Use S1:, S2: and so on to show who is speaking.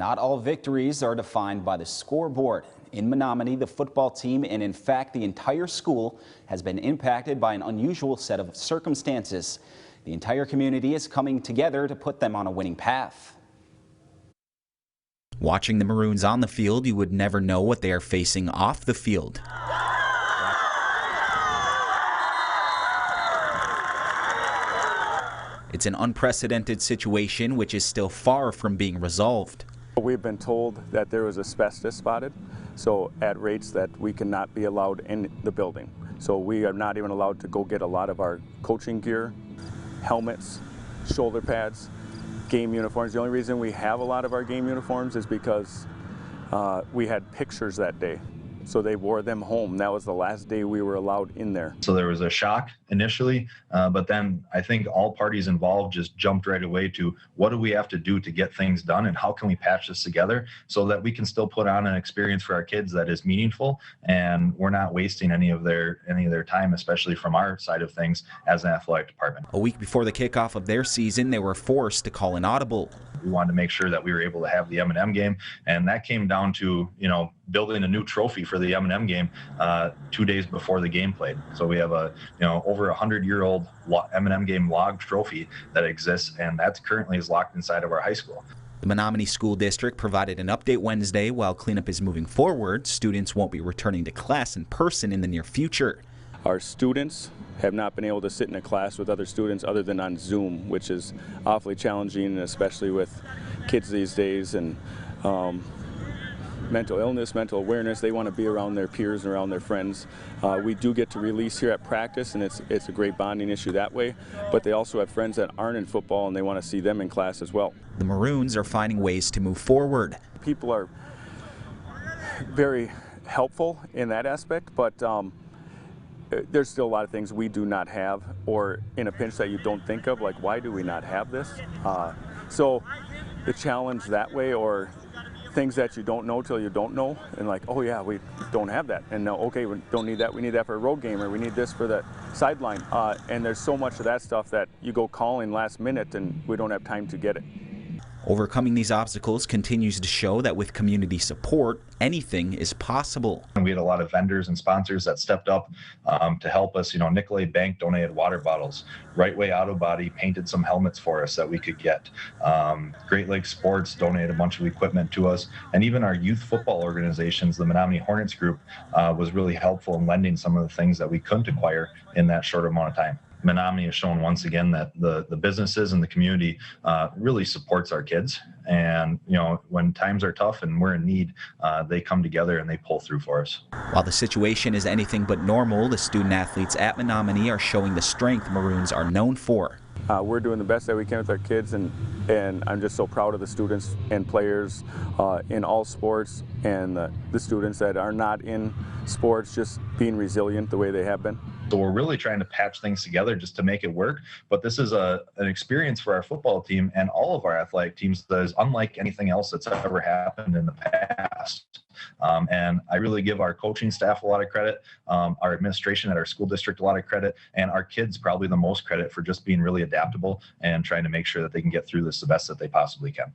S1: Not all victories are defined by the scoreboard. In Menominee, the football team, and in fact the entire school, has been impacted by an unusual set of circumstances. The entire community is coming together to put them on a winning path. Watching the Maroons on the field, you would never know what they are facing off the field. It's an unprecedented situation which is still far from being resolved.
S2: We've been told that there was asbestos spotted, so at rates that we cannot be allowed in the building. So we are not even allowed to go get a lot of our coaching gear, helmets, shoulder pads, game uniforms. The only reason we have a lot of our game uniforms is because we had pictures that day. So they wore them home. That was the last day we were allowed in there.
S3: So there was a shock initially, but then I think all parties involved just jumped right away to what do we have to do to get things done and how can we patch this together so that we can still put on an experience for our kids that is meaningful and we're not wasting any of their time, especially from our side of things as an athletic department.
S1: A week before the kickoff of their season, they were forced to call an audible.
S3: We wanted to make sure that we were able to have the M&M game, and that came down to, building a new trophy for the M&M game 2 days before the game played. So we have a, over 100-year-old M&M game log trophy that exists, and that currently is locked inside of our high school.
S1: The Menominee School District provided an update Wednesday. While cleanup is moving forward, students won't be returning to class in person in the near future.
S2: Our students have not been able to sit in a class with other students other than on Zoom, which is awfully challenging, especially with kids these days and mental illness, mental awareness. They want to be around their peers and around their friends. We do get to release here at practice, and it's a great bonding issue that way, but they also have friends that aren't in football and they want to see them in class as well.
S1: The Maroons are finding ways to move forward.
S2: People are very helpful in that aspect, but there's still a lot of things we do not have, or in a pinch that you don't think of, like why do we not have this? So the challenge that way, or things that you don't know till you don't know, and like, oh yeah, we don't have that, and no, okay, we don't need that, we need that for a road game, or we need this for the sideline, and there's so much of that stuff that you go calling last minute and we don't have time to get it.
S1: Overcoming these obstacles continues to show that with community support, anything is possible.
S3: And we had a lot of vendors and sponsors that stepped up to help us. Nicolay Bank donated water bottles. Right Way Auto Body painted some helmets for us that we could get. Great Lakes Sports donated a bunch of equipment to us. And even our youth football organizations, the Menominee Hornets group, was really helpful in lending some of the things that we couldn't acquire in that short amount of time. Menominee has shown once again that the businesses and the community really supports our kids. And, when times are tough and we're in need, they come together and they pull through for us.
S1: While the situation is anything but normal, the student athletes at Menominee are showing the strength Maroons are known for.
S2: We're doing the best that we can with our kids, and I'm just so proud of the students and players in all sports, and the students that are not in sports just being resilient the way they have been.
S3: So we're really trying to patch things together just to make it work. But this is an experience for our football team and all of our athletic teams that is unlike anything else that's ever happened in the past. And I really give our coaching staff a lot of credit, our administration at our school district a lot of credit, and our kids probably the most credit for just being really adaptable and trying to make sure that they can get through this the best that they possibly can.